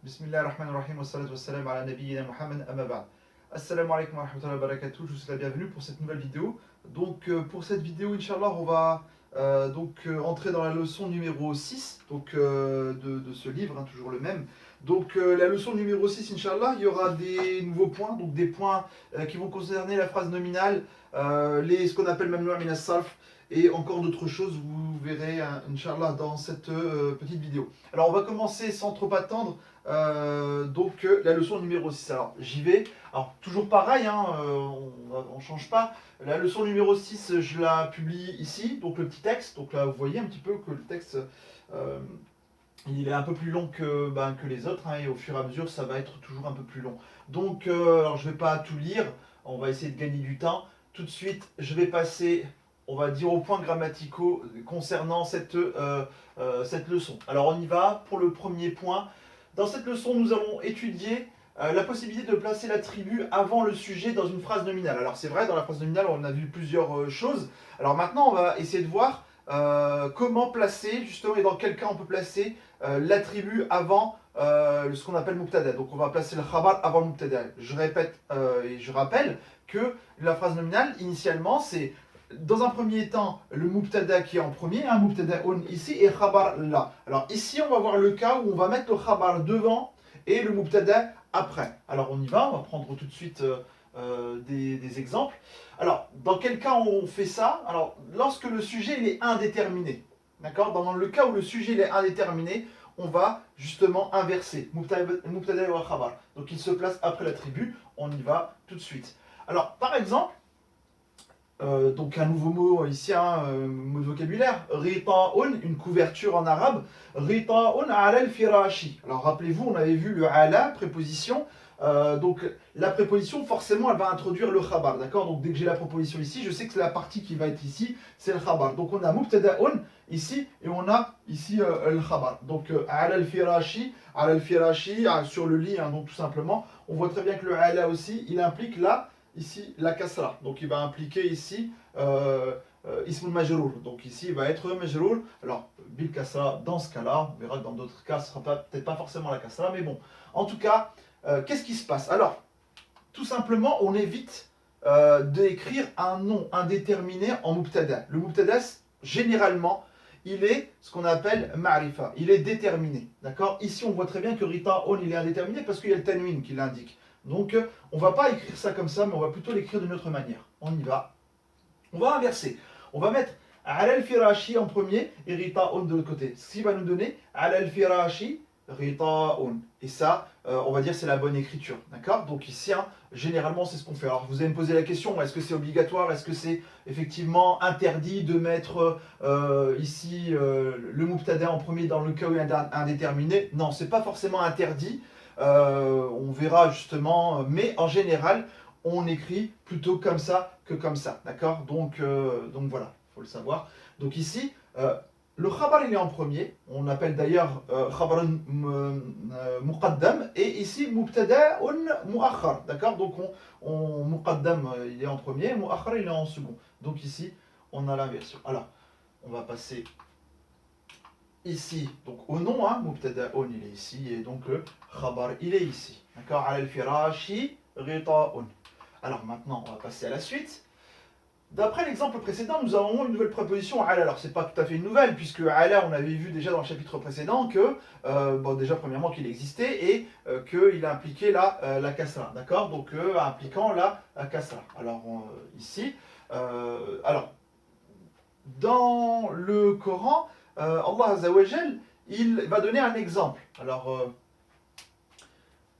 Bismillahirrahmanirrahim, wassalatu wassalam ala nabiyyina Muhammad amma ba'd. Assalamu alaikum wa rahmatullahi wa barakatuh, je vous souhaite la bienvenue pour cette nouvelle vidéo. Donc pour cette vidéo, Inch'Allah, on va entrer dans la leçon numéro 6 de ce livre, hein, toujours le même. Donc la leçon numéro 6, Inch'Allah, il y aura des nouveaux points, donc des points qui vont concerner la phrase nominale, ce qu'on appelle même le min as-sarf, et encore d'autres choses, vous verrez, Inch'Allah, dans cette petite vidéo. Alors on va commencer sans trop attendre, la leçon numéro 6. Alors j'y vais. Alors toujours pareil, hein, on change pas. La leçon numéro 6, je la publie ici, donc le petit texte. Donc là, vous voyez un petit peu que le texte, il est un peu plus long que les autres, hein, et au fur et à mesure, ça va être toujours un peu plus long. Donc, alors je vais pas tout lire, on va essayer de gagner du temps. Tout de suite, je vais passer, on va dire, aux points grammaticaux concernant cette leçon. Alors on y va pour le premier point. Dans cette leçon, nous allons étudier la possibilité de placer l'attribut avant le sujet dans une phrase nominale. Alors c'est vrai, dans la phrase nominale, on a vu plusieurs choses. Alors maintenant, on va essayer de voir comment placer, justement, et dans quel cas on peut placer l'attribut avant ce qu'on appelle mubtada. Donc on va placer le khabar avant le mubtada. Je répète et je rappelle que la phrase nominale, initialement, c'est dans un premier temps le mubtada qui est en premier, un mubtada on ici et khabar là. Alors ici, on va voir le cas où on va mettre le khabar devant et le mubtada après. Alors on y va, on va prendre tout de suite des exemples. Alors, dans quel cas on fait ça? Alors, lorsque le sujet il est indéterminé. D'accord? Dans le cas où le sujet il est indéterminé, on va justement inverser. Mubtada wa khabar. Donc il se place après l'attribut. On y va tout de suite. Alors, par exemple, donc un nouveau mot ici, mot de vocabulaire, rita'un, une couverture en arabe, rita'un ala al-firashi. Alors rappelez-vous, on avait vu le ala, préposition, donc la préposition forcément elle va introduire le khabar, d'accord? Donc dès que j'ai la proposition ici, je sais que la partie qui va être ici, c'est le khabar. Donc on a mubtada'un ici et on a ici le khabar. Donc ala al-firashi, sur le lit, hein, donc tout simplement, on voit très bien que le ala aussi, il implique là ici la kasra. Donc il va impliquer ici ismul majrour. Donc ici il va être majrour. Alors bil kasra dans ce cas-là, on verra que dans d'autres cas ce sera peut-être pas forcément la kasra, mais bon. En tout cas, qu'est-ce qui se passe? Alors, tout simplement, on évite d'écrire un nom indéterminé en mubtada. Le mubtada, généralement, il est ce qu'on appelle ma'rifa. Il est déterminé. D'accord? Ici, on voit très bien que rita'un, il est indéterminé parce qu'il y a le tanwin qui l'indique. Donc, on ne va pas écrire ça comme ça, mais on va plutôt l'écrire d'une autre manière. On y va. On va inverser. On va mettre ala al-firashi en premier et rita'un de l'autre côté. Ce qui va nous donner ala al-firashi, rita'un. Et ça, on va dire c'est la bonne écriture. D'accord? Donc ici, hein, généralement, c'est ce qu'on fait. Alors, vous allez me poser la question, est-ce que c'est obligatoire? Est-ce que c'est effectivement interdit de mettre ici le mubtada en premier dans le cas où il est indéterminé? Non, c'est pas forcément interdit. On verra justement, mais en général, on écrit plutôt comme ça que comme ça, d'accord? Donc voilà, il faut le savoir. Donc ici, le khabar il est en premier, on appelle d'ailleurs khabar muqaddam, et ici mubtada muakhar, d'accord? Donc muqaddam il est en premier, muakhar il est en second. Donc ici, on a l'inversion. Alors, on va passer ici, donc au nom, hein, mubtada'un il est ici, et donc le khabar il est ici. D'accord? Ala al-firashi rita'un. Alors maintenant, on va passer à la suite. D'après l'exemple précédent, nous avons une nouvelle préposition ala. Alors c'est pas tout à fait une nouvelle, puisque ala, on avait vu déjà dans le chapitre précédent que, déjà premièrement qu'il existait et qu'il impliquait la kasra. D'accord? Donc impliquant la kasra. Alors ici, alors dans le Coran, Allah Azzawajal, il va donner un exemple. Alors,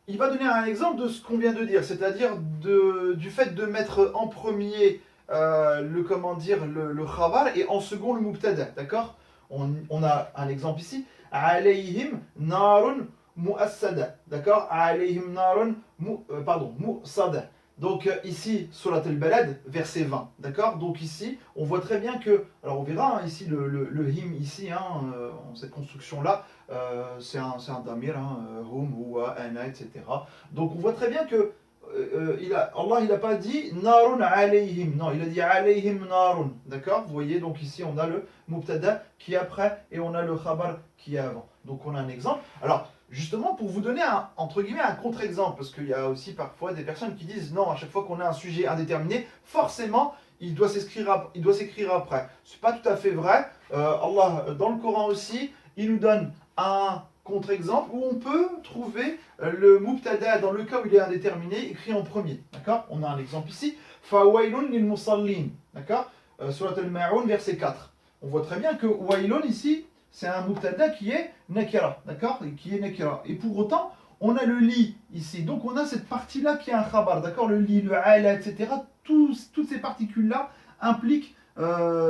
il va donner un exemple de ce qu'on vient de dire, c'est-à-dire du fait de mettre en premier le khabar et en second le mubtada, d'accord? On a un exemple ici. Alayhim narun mu'assada, d'accord? Alayhim narun mu'sada. Donc ici, Surat al-Balad, verset 20, d'accord? Donc ici, on voit très bien que, alors on verra hein, ici le him ici, hein, cette construction-là, c'est un damir, hein, hum, huwa, ana, etc. Donc on voit très bien que Allah il n'a pas dit narun alayhim, non, il a dit alayhim narun, d'accord? Vous voyez, donc ici on a le mubtada qui est après et on a le khabar qui est avant. Donc on a un exemple. Alors, Justement pour vous donner entre guillemets un contre-exemple, parce qu'il y a aussi parfois des personnes qui disent non, à chaque fois qu'on a un sujet indéterminé, forcément il doit s'écrire après. C'est pas tout à fait vrai. Allah, dans le Coran aussi, il nous donne un contre-exemple où on peut trouver le mubtada dans le cas où il est indéterminé écrit en premier. D'accord? On a un exemple ici. Fawailun lil musallin. D'accord? Surat al-Ma'un, verset 4. On voit très bien que wailun ici, c'est un mubtada qui est nakira. D'accord? Qui est nakira. Et pour autant, on a le li ici. Donc on a cette partie-là qui est un khabar. D'accord? Le li, le ala, etc. Toutes ces particules-là impliquent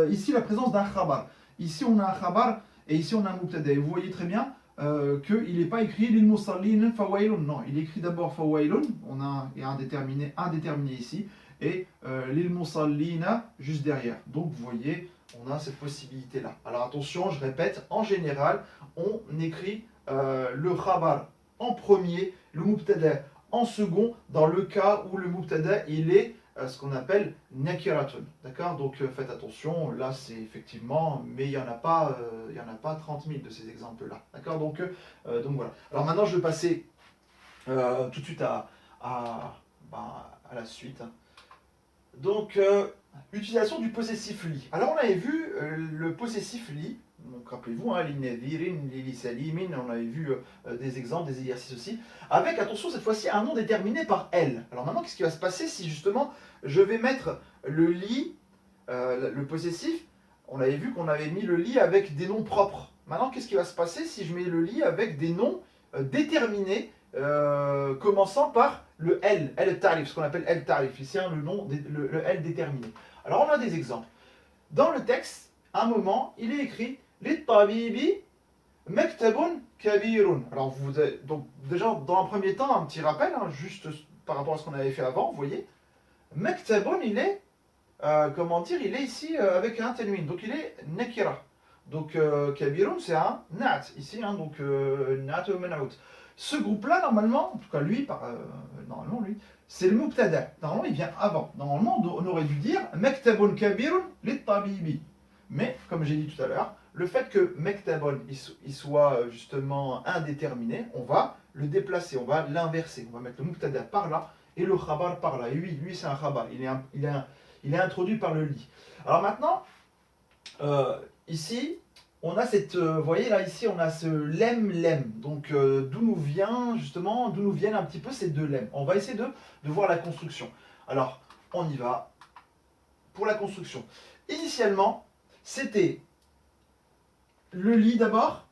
ici la présence d'un khabar. Ici on a un khabar et ici on a un mubtada. Et vous voyez très bien qu'il n'est pas écrit lil musallin fawailun. Non, il est écrit d'abord fawailun. On a indéterminé ici. Et lil musallina juste derrière. Donc vous voyez, on a cette possibilité-là. Alors attention, je répète, en général, on écrit le khabar en premier, le mubtada en second, dans le cas où le mubtada il est ce qu'on appelle nakiratun. D'accord? Donc faites attention, là c'est effectivement, mais il n'y en a pas 30 000 de ces exemples-là. D'accord? Donc voilà. Alors maintenant je vais passer tout de suite à la suite. Donc, utilisation du possessif li. Alors, on avait vu le possessif li. Donc, rappelez-vous, hein, li nadirin, li salimin, on avait vu des exemples, des exercices aussi. Avec, attention, cette fois-ci, un nom déterminé par elle. Alors, maintenant, qu'est-ce qui va se passer si justement je vais mettre le li, le possessif. On avait vu qu'on avait mis le li avec des noms propres. Maintenant, qu'est-ce qui va se passer si je mets le li avec des noms déterminés commençant par le L, L-Tarif, ce qu'on appelle L-Tarif, ici hein, le L déterminé. Alors on a des exemples. Dans le texte, à un moment, il est écrit Lit-Tabibi Mektabun Kabirun. Alors donc déjà, dans un premier temps, un petit rappel, hein, juste par rapport à ce qu'on avait fait avant, vous voyez, Mektabun, il est, il est ici avec un tenwin, donc il est Nekira. Donc Kabirun, c'est un Nat, ici, hein, donc Nat ou Menaout. Ce groupe-là, normalement, en tout cas lui, normalement lui, c'est le mubtada. Normalement, il vient avant. Normalement, on aurait dû dire Mektabun kabirun lit-tabibi. Mais, comme j'ai dit tout à l'heure, le fait que Mektabun il soit justement indéterminé, on va le déplacer, on va l'inverser. On va mettre le mubtada par là et le khabar par là. Et oui, lui, c'est un khabar. Il est introduit par le li. Alors maintenant, ici, on a vous voyez là ici, on a ce lem. Donc d'où nous viennent un petit peu ces deux lemmes. On va essayer de voir la construction. Alors, on y va pour la construction. Initialement, c'était le lit d'abord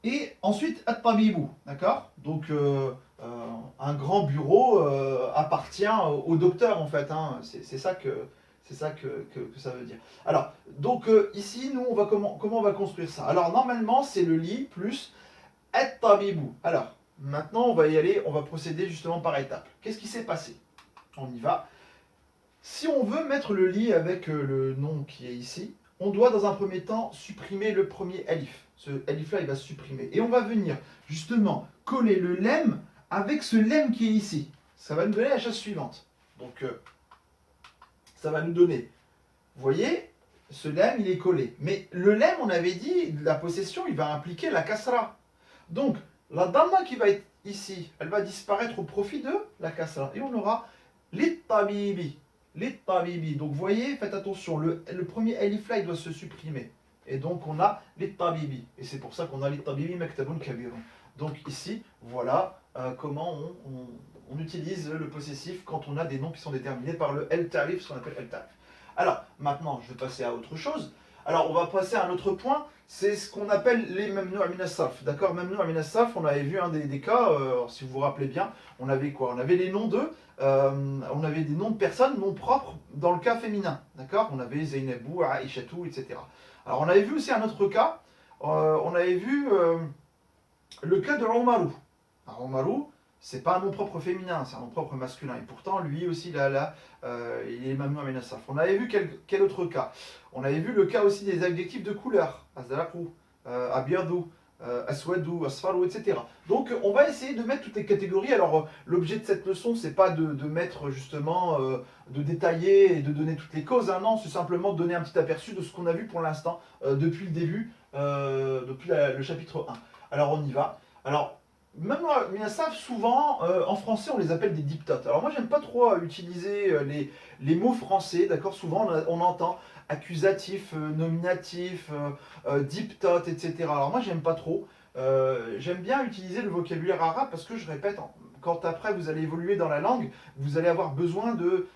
et ensuite at-tabibou, d'accord? Donc un grand bureau appartient au docteur en fait. Hein. C'est ça que ça veut dire. Alors, donc ici, nous, comment on va construire ça? Alors, normalement, c'est le lit plus at-tabibou. Alors, maintenant, on va y aller, on va procéder justement par étapes. Qu'est-ce qui s'est passé? On y va. Si on veut mettre le lit avec le nom qui est ici, on doit dans un premier temps supprimer le premier alif. Ce alif-là, il va se supprimer. Et on va venir justement coller le lemme avec ce lemme qui est ici. Ça va nous donner la chose suivante. Donc, ça va nous donner, vous voyez, ce lemme il est collé. Mais le lemme, on avait dit, la possession, il va impliquer la kasra. Donc, la damma qui va être ici, elle va disparaître au profit de la kasra. Et on aura lit-tabibi. Lit-tabibi. Donc, vous voyez, faites attention, le premier alif là, il doit se supprimer. Et donc, on a lit-tabibi. Et c'est pour ça qu'on a lit-tabibi mektabun kabirun. Donc, ici, voilà comment on utilise le possessif quand on a des noms qui sont déterminés par le L-Tarif, ce qu'on appelle L-Tarif. Alors, maintenant, je vais passer à autre chose. Alors, on va passer à un autre point, c'est ce qu'on appelle les Mamnou Amin As-Sarf. D'accord, Mamnou Amin As-Sarf, on avait vu un des cas, si vous vous rappelez bien, on avait quoi? On avait les noms on avait des noms de personnes, noms propres, dans le cas féminin. D'accord? On avait Zainabou, Aïchatou, etc. Alors, on avait vu aussi un autre cas, on avait vu le cas de Omarou. Alors, Omarou, c'est pas un nom propre féminin, c'est un nom propre masculin. Et pourtant, lui aussi, il est Mamnou Amin As-Sarf. On avait vu quel autre cas? On avait vu le cas aussi des adjectifs de couleur. Azalakou, Abiadou, Aswadou, Asfarou, etc. Donc, on va essayer de mettre toutes les catégories. Alors, l'objet de cette leçon, c'est pas de mettre justement, de détailler et de donner toutes les causes. Hein, non, c'est simplement de donner un petit aperçu de ce qu'on a vu pour l'instant, depuis le début, depuis le chapitre 1. Alors, on y va. Alors, même Minasaf, souvent, en français, on les appelle des diptotes. Alors moi, j'aime pas trop utiliser les mots français, d'accord. Souvent, on entend accusatif, nominatif, diptote, etc. Alors moi, j'aime pas trop. J'aime bien utiliser le vocabulaire arabe parce que, je répète, quand après vous allez évoluer dans la langue, vous allez avoir besoin de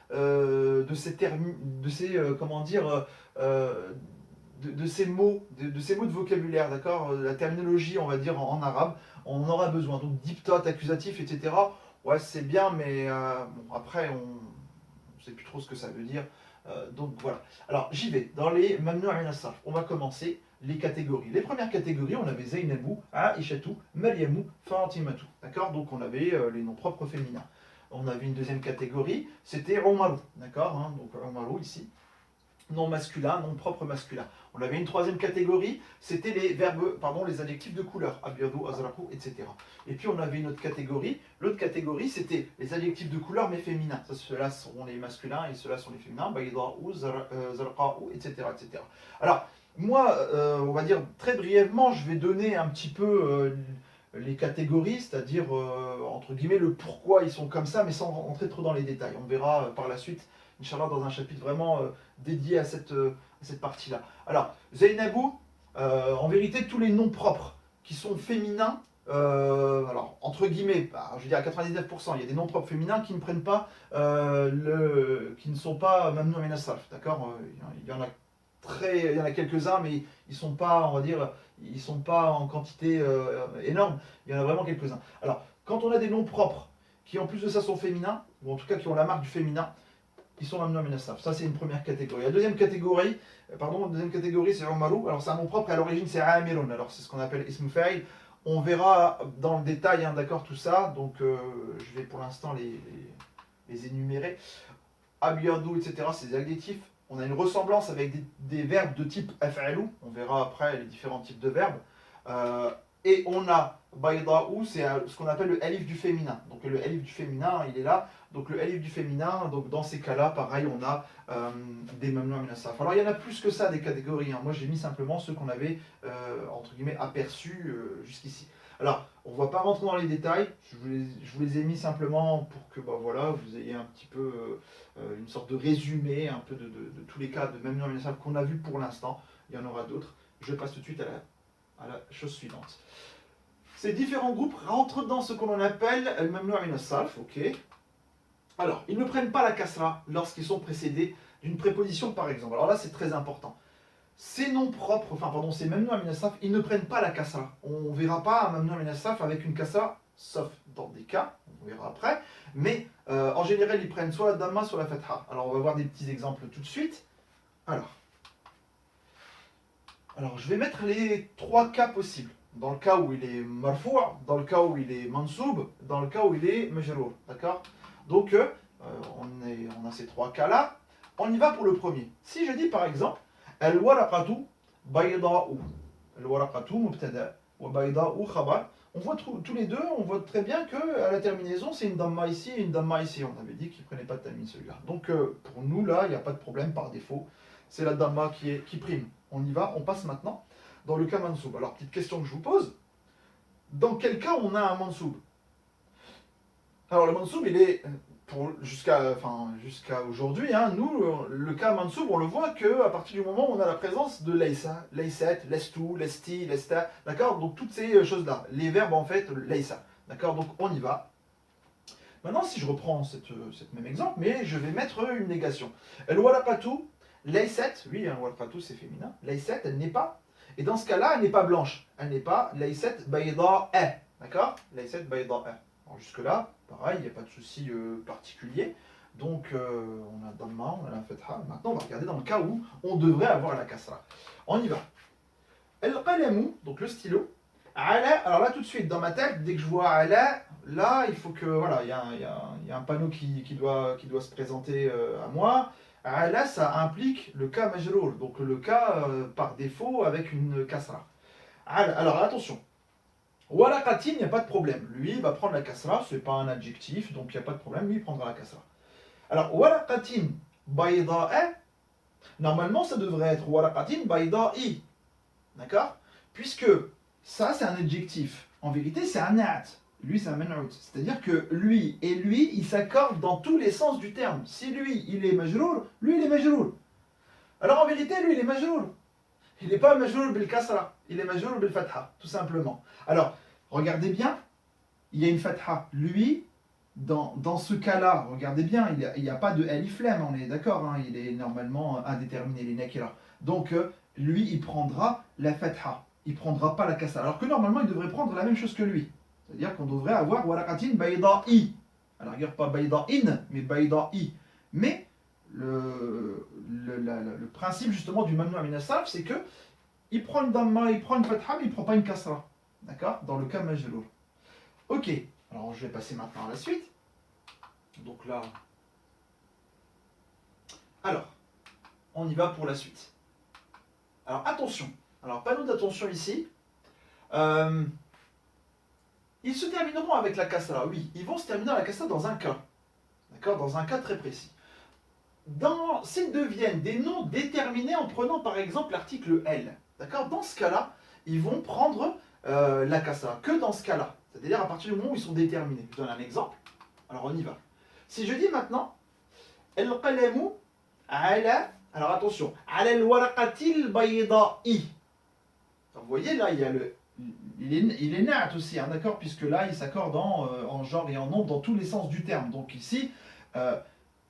ces termes, de ces, comment dire, de ces mots, de ces mots de vocabulaire, d'accord. La terminologie, on va dire, en arabe, on en aura besoin. Donc diptote, accusatif, etc. Ouais, c'est bien, mais bon, après, on ne sait plus trop ce que ça veut dire. Donc voilà. Alors j'y vais. Dans les Mamnu' min as-sarf, on va commencer les catégories. Les premières catégories, on avait Zainabou, Aishatou, Mariamou, Fatimatu. D'accord. Donc on avait les noms propres féminins. On avait une deuxième catégorie, c'était Omarou. D'accord, hein. Donc Omarou ici. Non masculin, non propre masculin. On avait une troisième catégorie, c'était les verbes, pardon, les adjectifs de couleur, abyadou, azrakou, etc. Et puis on avait une autre catégorie. L'autre catégorie, c'était les adjectifs de couleur mais féminins. Ça, ceux-là seront les masculins et ceux-là sont les féminins, baydaou, zarqaou, etc., etc. Alors, moi, on va dire très brièvement, je vais donner un petit peu les catégories, c'est-à-dire, entre guillemets, le pourquoi ils sont comme ça, mais sans rentrer trop dans les détails. On verra par la suite, Inch'Allah, dans un chapitre vraiment dédié à cette partie-là. Alors, Zainabou, en vérité, tous les noms propres qui sont féminins, alors, entre guillemets, bah, je veux dire à 99%, il y a des noms propres féminins qui ne prennent pas, qui ne sont pas Mamnou min as-sarf, d'accord. Il y en a il y en a quelques-uns, mais ils sont pas, on va dire, ils sont pas en quantité énorme. Il y en a vraiment quelques-uns. Alors, quand on a des noms propres qui en plus de ça sont féminins, ou en tout cas qui ont la marque du féminin, ils sont amenés à Minasaf. Ça, c'est une première catégorie. La deuxième catégorie, c'est Umarou. Alors, c'est un nom propre et à l'origine, c'est Amirun. Alors, c'est ce qu'on appelle Ism Fa'il. On verra dans le détail, hein, d'accord, tout ça. Donc, je vais pour l'instant les énumérer. Abiyadou, etc., c'est des adjectifs. On a une ressemblance avec des verbes de type af'alou. On verra après les différents types de verbes. Et on a Baydaou, c'est ce qu'on appelle le alif du féminin. Donc le alif du féminin, il est là. Donc le alif du féminin, donc dans ces cas-là, pareil, on a des mamnou min as-sarf. Alors il y en a plus que ça des catégories, hein. Moi j'ai mis simplement ceux qu'on avait entre guillemets aperçus jusqu'ici. Alors on ne va pas rentrer dans les détails. Je vous les ai mis simplement pour que bah, voilà, vous ayez un petit peu une sorte de résumé un peu de tous les cas de mamnou min as-sarf qu'on a vu pour l'instant. Il y en aura d'autres. Je passe tout de suite à la chose suivante. Ces différents groupes rentrent dans ce qu'on appelle le mamnou' min as-sarf, ok. Alors, ils ne prennent pas la kasra lorsqu'ils sont précédés d'une préposition par exemple. Alors là, c'est très important. Ces noms propres, enfin pardon, ces mamnou' min as-sarf, ils ne prennent pas la kasra. On ne verra pas un mamnou' min as-sarf avec une kasra, sauf dans des cas, on verra après. Mais en général, ils prennent soit la damma, soit la fatha. Alors, on va voir des petits exemples tout de suite. Alors, je vais mettre les trois cas possibles. Dans le cas où il est marfou', dans le cas où il est mansoub, dans le cas où il est majrour. D'accord. Donc, on a ces trois cas-là. On y va pour le premier. Si je dis par exemple, al-waraqatu bayda'u. Al-waraqatu mubtada wa bayda'u khabar. On voit tous les deux, on voit très bien que à la terminaison, c'est une damma ici et une damma ici. On avait dit qu'il ne prenait pas de tamine celui-là. Donc, pour nous, là, il n'y a pas de problème par défaut. C'est la damma qui prime. On y va, on passe maintenant dans le cas mansoub. Alors, petite question que je vous pose. Dans quel cas on a un mansoub? Alors, le mansoub, il est, jusqu'à aujourd'hui, hein, nous, le cas mansoub, on le voit qu'à partir du moment où on a la présence de leïsa, leïsat, lestou, lesti, lesta, d'accord. Donc, toutes ces choses-là. Les verbes, en fait, leïsa. D'accord. Donc, on y va. Maintenant, si je reprends cette même exemple, mais je vais mettre une négation. El waraqatu, leïsat, oui, un waraqatu, c'est féminin. Leïsat, elle n'est pas. Et dans ce cas-là, elle n'est pas blanche. Elle n'est pas leïsat bayda'a. D'accord. Leïsat bayda'a. Jusque-là, pareil, il n'y a pas de souci particulier. Donc, on a damma, on a la fatha. Maintenant, on va regarder dans le cas où on devrait avoir la kasra. On y va. Al-qalamu, donc le stylo. Ala, alors là, tout de suite, dans ma tête, dès que je vois ala, là, il faut que, voilà, il y a un panneau qui doit se présenter à moi. Ala, ça implique le cas majrour, donc le cas par défaut avec une kasra. Ala, alors attention. Walaqatin, il n'y a pas de problème. Lui, il va prendre la kasra, ce n'est pas un adjectif, donc il n'y a pas de problème, lui, il prendra la kasra. Alors, walaqatin bayda'a, normalement, ça devrait être walaqatin bayda'i. D'accord. Puisque ça, c'est un adjectif. en vérité, c'est un na'at. Lui, c'est un man'out. C'est-à-dire que lui, ils s'accordent dans tous les sens du terme. Si lui, il est majrour, lui, il est majrour. Alors en vérité, lui, il est majrour. Il n'est pas majrour bil kasra, il est majrour bil fatha, tout simplement. Alors, regardez bien, il y a une fatha. Lui, dans ce cas-là, regardez bien, il n'y a pas de alif lam, on est d'accord, hein, il est normalement indéterminé, il est nakira. Donc, lui, il prendra la fatha, il ne prendra pas la kasra. Alors que normalement, il devrait prendre la même chose que lui. C'est-à-dire qu'on devrait avoir waraqatin bayda'i. À la rigueur, pas bayda'in, mais bayda'i. Mais le principe justement du mamnu' min as-sarf, c'est que il prend une damma, il prend une fatha, mais il ne prend pas une kasra. D'accord? Dans le cas majrour. Ok, alors je vais passer maintenant à la suite. Donc là. Alors, on y va pour la suite. Alors attention, alors panneau d'attention ici. Ils se termineront avec la kasra, oui, ils vont se terminer avec la kasra dans un cas. D'accord? Dans un cas très précis. S'ils deviennent des noms déterminés en prenant par exemple l'article L, d'accord? Dans ce cas-là, ils vont prendre la kasra, que dans ce cas-là. C'est-à-dire à partir du moment où ils sont déterminés. Je donne un exemple. Alors on y va. Si je dis maintenant, al-qalamu ala, alors attention, ala al-waraqatil bayda'i. Vous voyez là, il y a il est nat aussi, hein, d'accord? Puisque là, il s'accorde en genre et en nombre dans tous les sens du terme. Donc ici,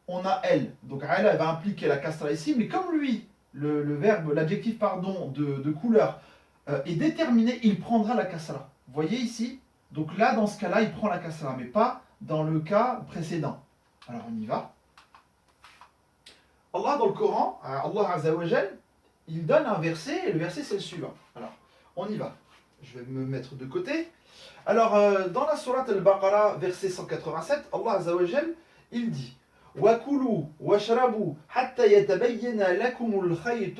on a elle. Donc ala va impliquer la kasra ici, mais comme lui, le verbe, l'adjectif pardon, de couleur est déterminé, il prendra la kasra. Vous voyez ici? Donc là, dans ce cas-là, il prend la kasra, mais pas dans le cas précédent. Alors on y va. Allah, dans le Coran, Allah Azza wa Jal, il donne un verset, et le verset c'est le suivant. Alors, on y va. Je vais me mettre de côté. Alors, dans la sourate Al-Baqarah, verset 187, Allah Azza wa Jal, il dit وَكُلُوا وَاشْرَبُوا حَتَّى يَتَبَيَّنَ لَكُمُ الْخَيْطُ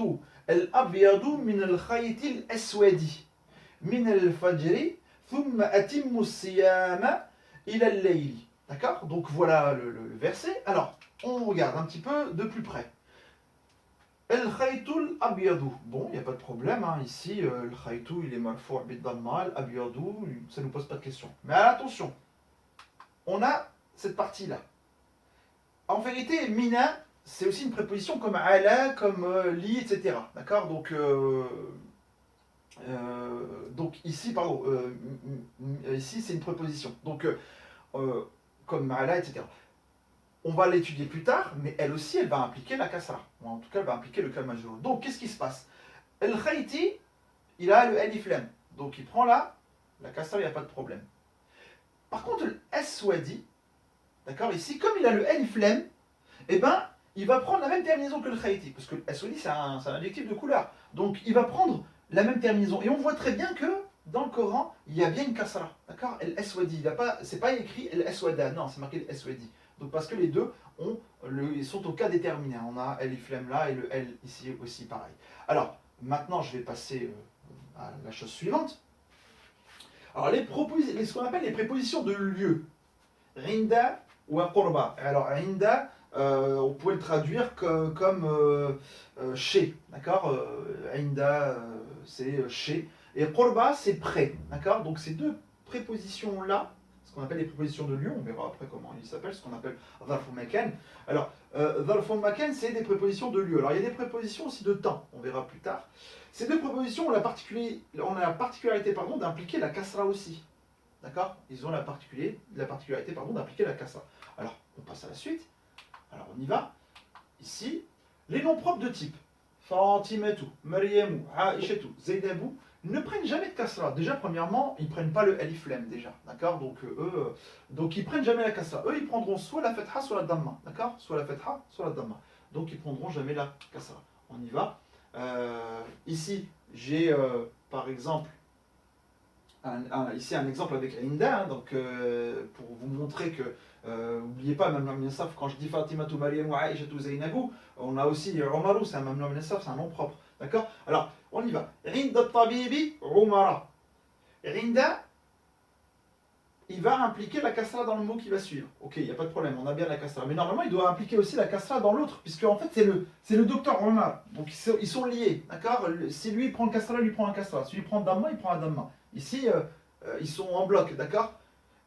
الْأَبْيَضُ مِنَ الْخَيْطِ الْأَسْوَدِ مِنَ الْفَجْرِ ثُمَّ أَتِمُّوا الصِّيَامَ إِلَى اللَّيْلِ. D'accord? Donc voilà le verset. Alors, on regarde un petit peu de plus près. El khaytul abiyadou. Bon, il n'y a pas de problème, hein. Ici, le khaytou, il est marfou' bid-damma, abiyadou, ça ne nous pose pas de question. Mais attention, on a cette partie-là. En vérité, mina, c'est aussi une préposition comme ala, comme li, etc. D'accord? Donc ici, pardon, ici c'est une préposition. Donc, comme ala, etc. On va l'étudier plus tard, mais elle aussi, elle va impliquer la kasra. Ou en tout cas, elle va impliquer le kal majrour. Donc, qu'est-ce qui se passe? El khayti, il a le alif lam. Donc, il prend là, la kasra, il n'y a pas de problème. Par contre, le aswadi, d'accord, ici, comme il a le alif lam, eh ben, il va prendre la même terminaison que le khayti. Parce que aswadi, c'est un adjectif de couleur. Donc, il va prendre la même terminaison. Et on voit très bien que dans le Coran, il y a bien une kasra. D'accord? El aswadi. C'est pas écrit el aswada. Non, c'est marqué el aswadi. Donc parce que les deux sont au cas déterminé. On a Elif Lam là et le L ici aussi pareil. Alors maintenant je vais passer à la chose suivante. Alors ce qu'on appelle les prépositions de lieu. Rinda ou Qurba. Alors Rinda, on pourrait le traduire comme chez. D'accord? Rinda c'est chez. Et Qurba c'est près. D'accord? Donc ces deux prépositions là, ce qu'on appelle les prépositions de lieu, on verra après comment ils s'appellent, ce qu'on appelle Dharf ou Makan. Alors, Dharf ou Makan, c'est des prépositions de lieu. Alors, il y a des prépositions aussi de temps, on verra plus tard. Ces deux prépositions ont la particularité d'impliquer la kasra aussi. D'accord? Ils ont la particularité d'impliquer la kasra. Alors, on passe à la suite. Alors, on y va. Ici, les noms propres de type Fatimatu, Maryamou, Aishatu, Zainabou ne prennent jamais de kasra. Déjà, premièrement, ils ne prennent pas le alif lam déjà. D'accord? Donc ils prennent jamais la kasra. Eux, ils prendront soit la fatha, soit la damma. D'accord? Soit la fatha, soit la damma. Donc ils prendront jamais la kasra. On y va. Ici, j'ai par exemple ici un exemple avec Inda, hein, donc pour vous montrer que n'oubliez pas, même min as-sarf, quand je dis Fatimatu, Maryam, Aïchatu, Zainabou, on a aussi Umaru, c'est un mamnu min as-sarf, c'est un nom propre. D'accord? Alors, on y va. Rinda tabibi Umara. Rinda, il va impliquer la kasra dans le mot qui va suivre. Ok, il n'y a pas de problème, on a bien la kasra. Mais normalement, il doit impliquer aussi la kasra dans l'autre, puisque en fait, c'est le docteur Umar. Donc, ils sont liés. D'accord? Si lui prend le kasra, lui prend un kasra. Si lui prend Damma, il prend un Damma. Ici, ils sont en bloc, d'accord?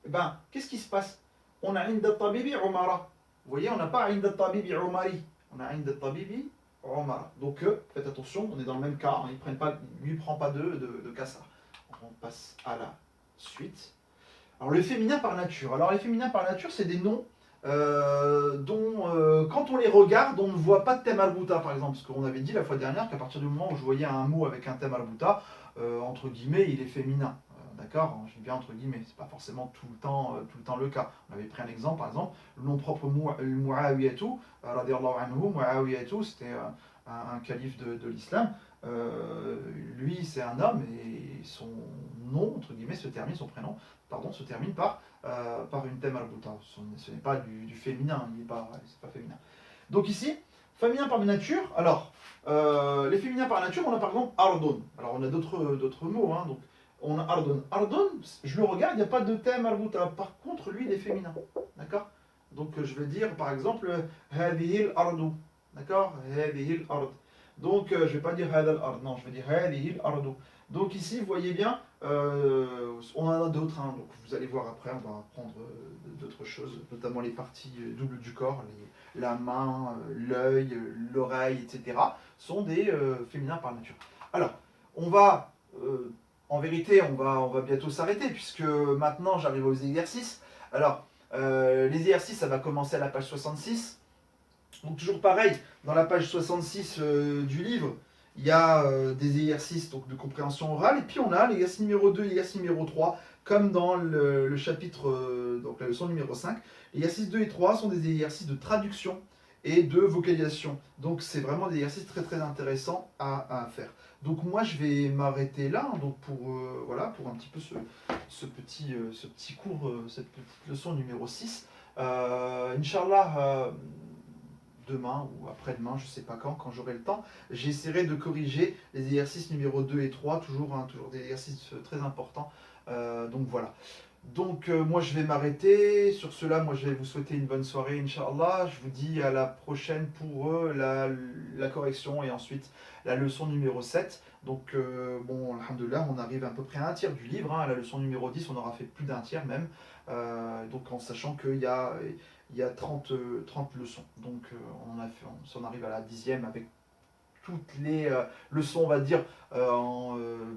Eh ben, qu'est-ce qui se passe? On a Inda Tabibi Omara. Vous voyez, on n'a pas Inda Tabibi Omari. On a Inda Tabibi Omara. Donc, faites attention, on est dans le même cas. Hein, lui ne prend pas de Kassa. On passe à la suite. Alors, le féminin par nature. Alors, les féminins par nature, c'est des noms dont, quand on les regarde, on ne voit pas de thème al-bouta, par exemple. Parce qu'on avait dit la fois dernière qu'à partir du moment où je voyais un mot avec un thème al-bouta, entre guillemets, il est féminin. D'accord, je dis bien entre guillemets, c'est pas forcément tout le temps le cas. On avait pris un exemple, par exemple, le nom propre Muawiyatu, radiallahu anhu, Muawiyatu, c'était un calife de l'islam. Lui, c'est un homme et son nom, entre guillemets, son prénom, pardon, se termine par une thème al-bouta. Ce n'est pas du féminin, c'est pas féminin. Donc ici, féminin par nature, alors, les féminins par nature, on a par exemple Ardon. Alors on a d'autres mots, hein, donc on a Ardon. Ardon, je le regarde, il n'y a pas de thème al-bouta. Par contre, lui, il est féminin. D'accord? Donc je vais dire par exemple Hadihil Ardu. D'accord? Hadihil Ard. Donc je ne vais pas dire Hadal Ard, non, je vais dire Hadihil Ardu. Donc ici, vous voyez bien, on en a d'autres, hein, donc vous allez voir après, on va apprendre d'autres choses, notamment les parties doubles du corps, la main, l'œil, l'oreille, etc. sont des féminins par nature. Alors, on va, en vérité, on va bientôt s'arrêter, puisque maintenant j'arrive aux exercices. Alors, les exercices, ça va commencer à la page 66. Donc toujours pareil, dans la page 66 du livre, il y a des exercices donc, de compréhension orale, et puis on a l'exercice numéro 2 et l'exercice numéro 3, comme dans le chapitre, donc la leçon numéro 5. L'exercice 2 et 3 sont des exercices de traduction et de vocalisation. Donc c'est vraiment des exercices très très intéressants à faire. Donc moi je vais m'arrêter là, hein, donc voilà, pour un petit peu ce petit cours, cette petite leçon numéro 6. Inch'Allah, demain ou après-demain, je ne sais pas quand j'aurai le temps, j'essaierai de corriger les exercices numéro 2 et 3, toujours des exercices très importants. Donc voilà. Donc moi je vais m'arrêter. Sur cela, moi je vais vous souhaiter une bonne soirée, Inch'Allah. Je vous dis à la prochaine pour la correction et ensuite la leçon numéro 7. Donc bon, alhamdoulilah, on arrive à peu près à un tiers du livre. Hein. À la leçon numéro 10, on aura fait plus d'un tiers même. Donc en sachant qu'il y a 30 leçons. Donc on s'en arrive à la 10e avec toutes les leçons, on va dire,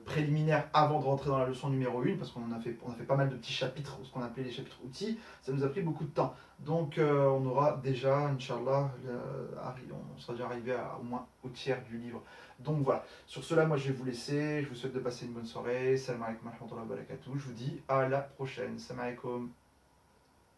préliminaires avant de rentrer dans la leçon numéro 1, parce on a fait pas mal de petits chapitres, ce qu'on appelait les chapitres outils, ça nous a pris beaucoup de temps. Donc on aura déjà, Inch'Allah, on sera déjà arrivé au moins au tiers du livre. Donc voilà, sur cela, moi je vais vous laisser, je vous souhaite de passer une bonne soirée, salam alaikum wa rahmatullahi wa barakatuh, je vous dis à la prochaine, salam alaikum.